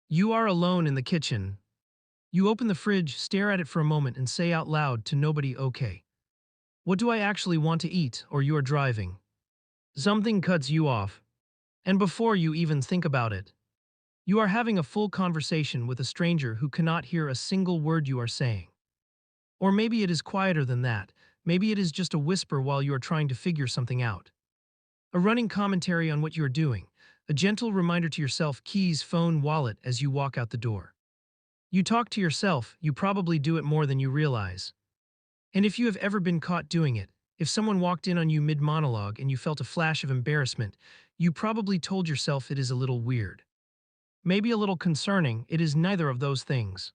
You are alone in the kitchen. You open the fridge, stare at it for a moment, and say out loud to nobody, okay, what do I actually want to eat? Or you are driving. Something cuts you off. And before you even think about it, you are having a full conversation with a stranger who cannot hear a single word you are saying. Or maybe it is quieter than that. Maybe it is just a whisper while you are trying to figure something out. A running commentary on what you are doing. A gentle reminder to yourself, keys, phone, wallet as you walk out the door. You talk to yourself, you probably do it more than you realize. And if you have ever been caught doing it, if someone walked in on you mid-monologue and you felt a flash of embarrassment, you probably told yourself it is a little weird. Maybe a little concerning, it is neither of those things.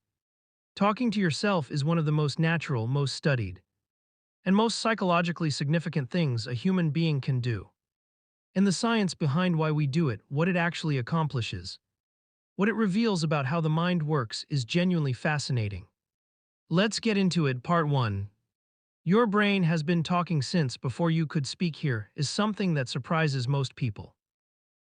Talking to yourself is one of the most natural, most studied, and most psychologically significant things a human being can do. And the science behind why we do it, what it actually accomplishes, what it reveals about how the mind works is genuinely fascinating. Let's get into it. Part 1. Your brain has been talking since before you could speak here is something that surprises most people.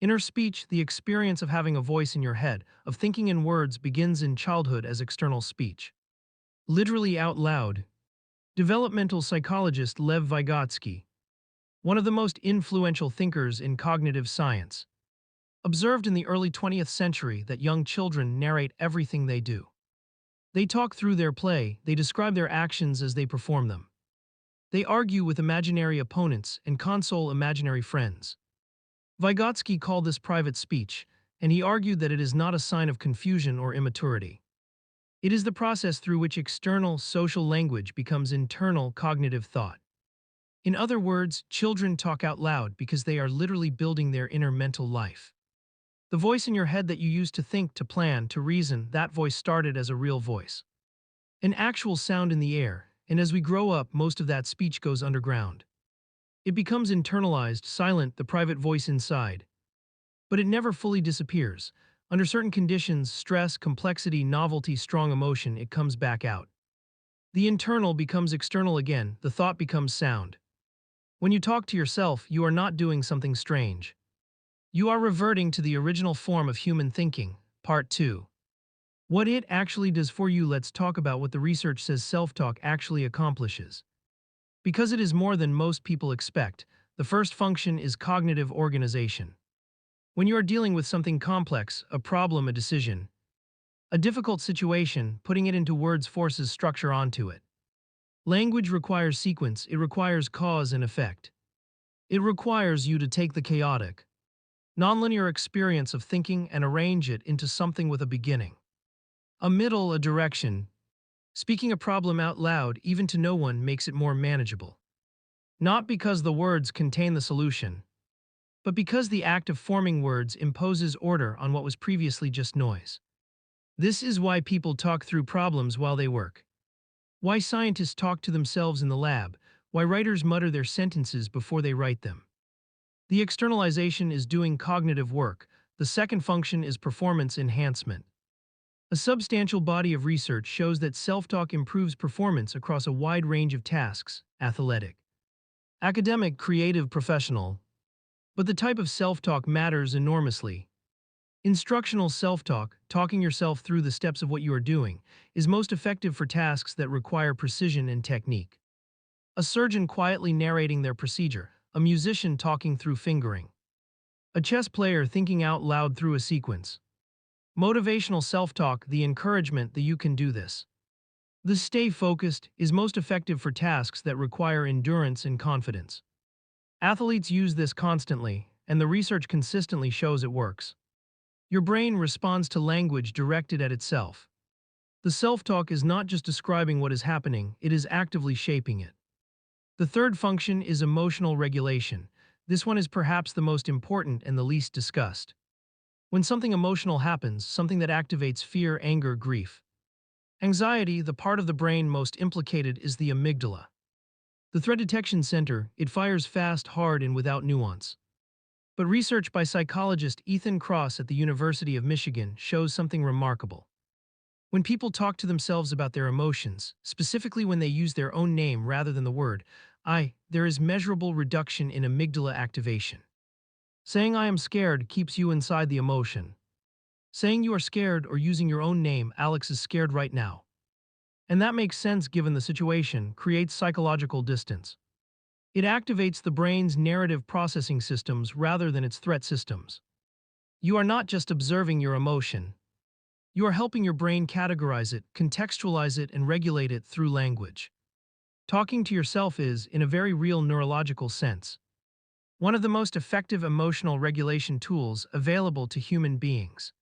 Inner speech, the experience of having a voice in your head, of thinking in words, begins in childhood as external speech. Literally out loud. Developmental psychologist Lev Vygotsky, one of the most influential thinkers in cognitive science, observed in the early 20th century that young children narrate everything they do. They talk through their play, they describe their actions as they perform them. They argue with imaginary opponents and console imaginary friends. Vygotsky called this private speech, and he argued that it is not a sign of confusion or immaturity. It is the process through which external social language becomes internal cognitive thought. In other words, children talk out loud because they are literally building their inner mental life. The voice in your head that you use to think, to plan, to reason, that voice started as a real voice. An actual sound in the air, and as we grow up, most of that speech goes underground. It becomes internalized, silent, the private voice inside. But it never fully disappears. Under certain conditions, stress, complexity, novelty, strong emotion, it comes back out. The internal becomes external again, the thought becomes sound. When you talk to yourself, you are not doing something strange. You are reverting to the original form of human thinking. Part 2. What it actually does for you. Let's talk about what the research says self-talk actually accomplishes. Because it is more than most people expect, the first function is cognitive organization. When you are dealing with something complex, a problem, a decision, a difficult situation, putting it into words forces structure onto it. Language requires sequence, it requires cause and effect. It requires you to take the chaotic, nonlinear experience of thinking and arrange it into something with a beginning, a middle, a direction. Speaking a problem out loud, even to no one, makes it more manageable. Not because the words contain the solution, but because the act of forming words imposes order on what was previously just noise. This is why people talk through problems while they work. Why scientists talk to themselves in the lab, why writers mutter their sentences before they write them. The externalization is doing cognitive work. The second function is performance enhancement. A substantial body of research shows that self-talk improves performance across a wide range of tasks: athletic, academic, creative, professional. But the type of self-talk matters enormously. Instructional self-talk, talking yourself through the steps of what you are doing, is most effective for tasks that require precision and technique. A surgeon quietly narrating their procedure, a musician talking through fingering, a chess player thinking out loud through a sequence. Motivational self-talk, the encouragement that you can do this. The stay focused is most effective for tasks that require endurance and confidence. Athletes use this constantly, and the research consistently shows it works. Your brain responds to language directed at itself. The self-talk is not just describing what is happening, it is actively shaping it. The third function is emotional regulation. This one is perhaps the most important and the least discussed. When something emotional happens, something that activates fear, anger, grief, anxiety, the part of the brain most implicated is the amygdala. The threat detection center, it fires fast, hard, and without nuance. But research by psychologist Ethan Kross at the University of Michigan shows something remarkable. When people talk to themselves about their emotions, specifically when they use their own name rather than the word I, there is measurable reduction in amygdala activation. Saying I am scared keeps you inside the emotion. Saying you are scared or using your own name, Alex is scared right now. And that makes sense given the situation, creates psychological distance. It activates the brain's narrative processing systems rather than its threat systems. You are not just observing your emotion. You are helping your brain categorize it, contextualize it, and regulate it through language. Talking to yourself is, in a very real neurological sense, one of the most effective emotional regulation tools available to human beings.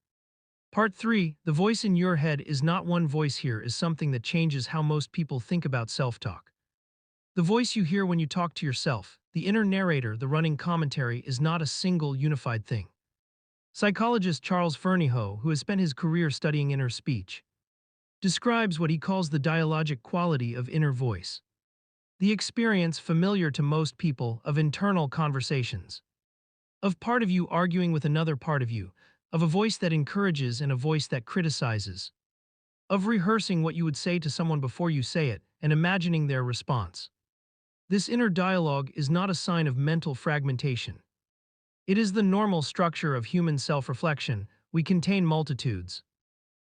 Part 3, the voice in your head is not one voice. Here is something that changes how most people think about self-talk. The voice you hear when you talk to yourself, the inner narrator, the running commentary, is not a single unified thing. Psychologist Charles Fernyhough, who has spent his career studying inner speech, describes what he calls the dialogic quality of inner voice. The experience, familiar to most people, of internal conversations. Of part of you arguing with another part of you, of a voice that encourages and a voice that criticizes. Of rehearsing what you would say to someone before you say it and imagining their response. This inner dialogue is not a sign of mental fragmentation. It is the normal structure of human self-reflection. We contain multitudes.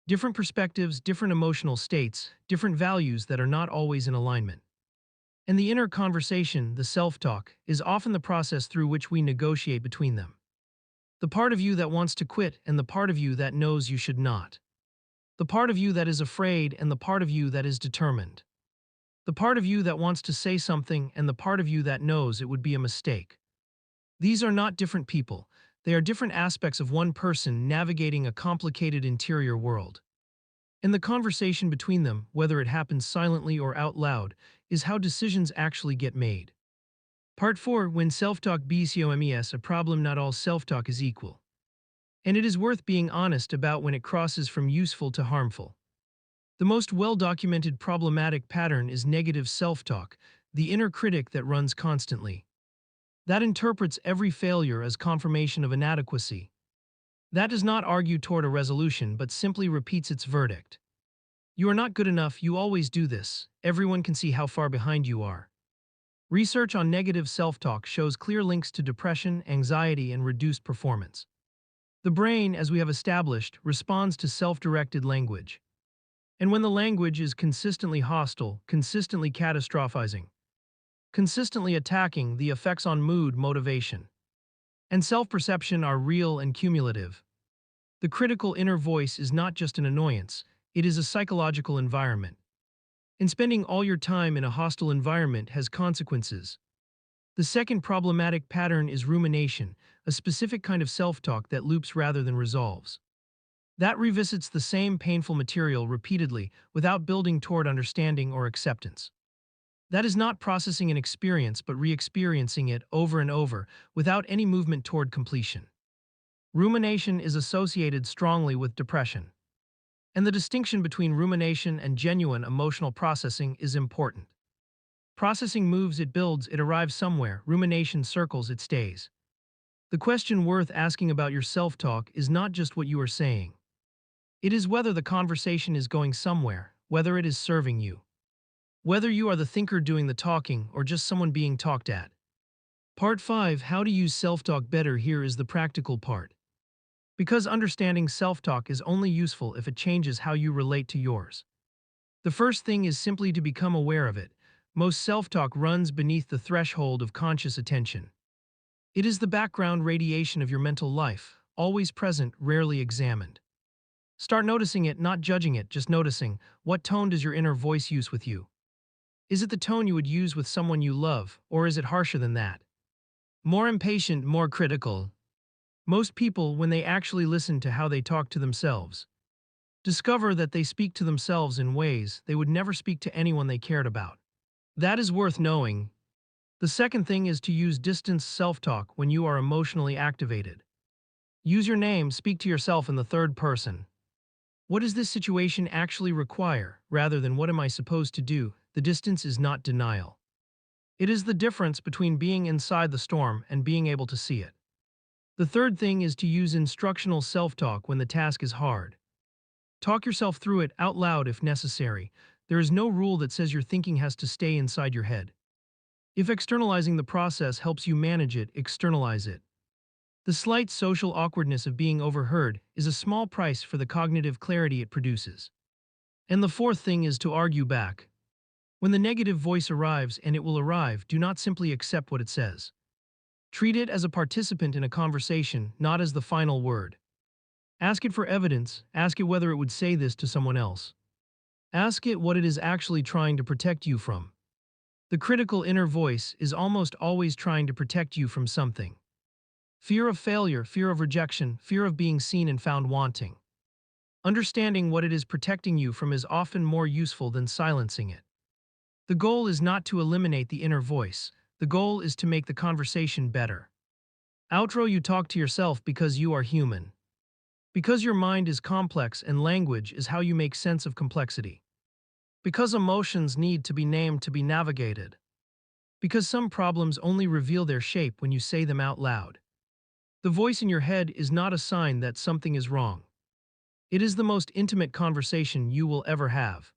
Different perspectives, different emotional states, different values that are not always in alignment. And the inner conversation, the self-talk, is often the process through which we negotiate between them. The part of you that wants to quit and the part of you that knows you should not. The part of you that is afraid and the part of you that is determined. The part of you that wants to say something and the part of you that knows it would be a mistake. These are not different people. They are different aspects of one person navigating a complicated interior world. And the conversation between them, whether it happens silently or out loud, is how decisions actually get made. Part 4, when self-talk becomes a problem, not all self-talk is equal. And it is worth being honest about when it crosses from useful to harmful. The most well-documented problematic pattern is negative self-talk, the inner critic that runs constantly. That interprets every failure as confirmation of inadequacy. That does not argue toward a resolution but simply repeats its verdict. You are not good enough, you always do this, everyone can see how far behind you are. Research on negative self-talk shows clear links to depression, anxiety, and reduced performance. The brain, as we have established, responds to self-directed language. And when the language is consistently hostile, consistently catastrophizing, consistently attacking, the effects on mood, motivation, and self-perception are real and cumulative. The critical inner voice is not just an annoyance, it is a psychological environment. And spending all your time in a hostile environment has consequences. The second problematic pattern is rumination, a specific kind of self-talk that loops rather than resolves. That revisits the same painful material repeatedly without building toward understanding or acceptance. That is not processing an experience but re-experiencing it over and over without any movement toward completion. Rumination is associated strongly with depression. And the distinction between rumination and genuine emotional processing is important. Processing moves, it builds, it arrives somewhere. Rumination circles, it stays. The question worth asking about your self-talk is not just what you are saying. It is whether the conversation is going somewhere, whether it is serving you. Whether you are the thinker doing the talking or just someone being talked at. Part 5, how to use self-talk better. Here is the practical part. Because understanding self-talk is only useful if it changes how you relate to yours. The first thing is simply to become aware of it. Most self-talk runs beneath the threshold of conscious attention. It is the background radiation of your mental life, always present, rarely examined. Start noticing it, not judging it, just noticing. What tone does your inner voice use with you? Is it the tone you would use with someone you love, or is it harsher than that? More impatient, more critical? Most people, when they actually listen to how they talk to themselves, discover that they speak to themselves in ways they would never speak to anyone they cared about. That is worth knowing. The second thing is to use distance self-talk when you are emotionally activated. Use your name, speak to yourself in the third person. What does this situation actually require, rather than what am I supposed to do? The distance is not denial. It is the difference between being inside the storm and being able to see it. The third thing is to use instructional self-talk when the task is hard. Talk yourself through it out loud if necessary. There is no rule that says your thinking has to stay inside your head. If externalizing the process helps you manage it, externalize it. The slight social awkwardness of being overheard is a small price for the cognitive clarity it produces. And the fourth thing is to argue back. When the negative voice arrives, and it will arrive, do not simply accept what it says. Treat it as a participant in a conversation, not as the final word. Ask it for evidence, ask it whether it would say this to someone else. Ask it what it is actually trying to protect you from. The critical inner voice is almost always trying to protect you from something. Fear of failure, fear of rejection, fear of being seen and found wanting. Understanding what it is protecting you from is often more useful than silencing it. The goal is not to eliminate the inner voice. The goal is to make the conversation better. Outro: you talk to yourself because you are human. Because your mind is complex and language is how you make sense of complexity. Because emotions need to be named to be navigated. Because some problems only reveal their shape when you say them out loud. The voice in your head is not a sign that something is wrong. It is the most intimate conversation you will ever have.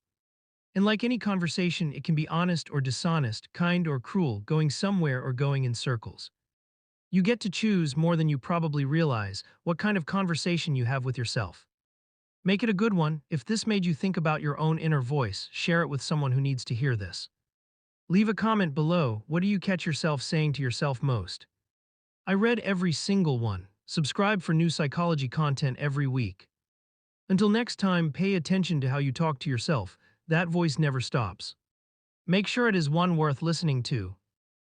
And like any conversation, it can be honest or dishonest, kind or cruel, going somewhere or going in circles. You get to choose more than you probably realize what kind of conversation you have with yourself. Make it a good one. If this made you think about your own inner voice, share it with someone who needs to hear this. Leave a comment below. What do you catch yourself saying to yourself most? I read every single one. Subscribe for new psychology content every week. Until next time, pay attention to how you talk to yourself. That voice never stops. Make sure it is one worth listening to.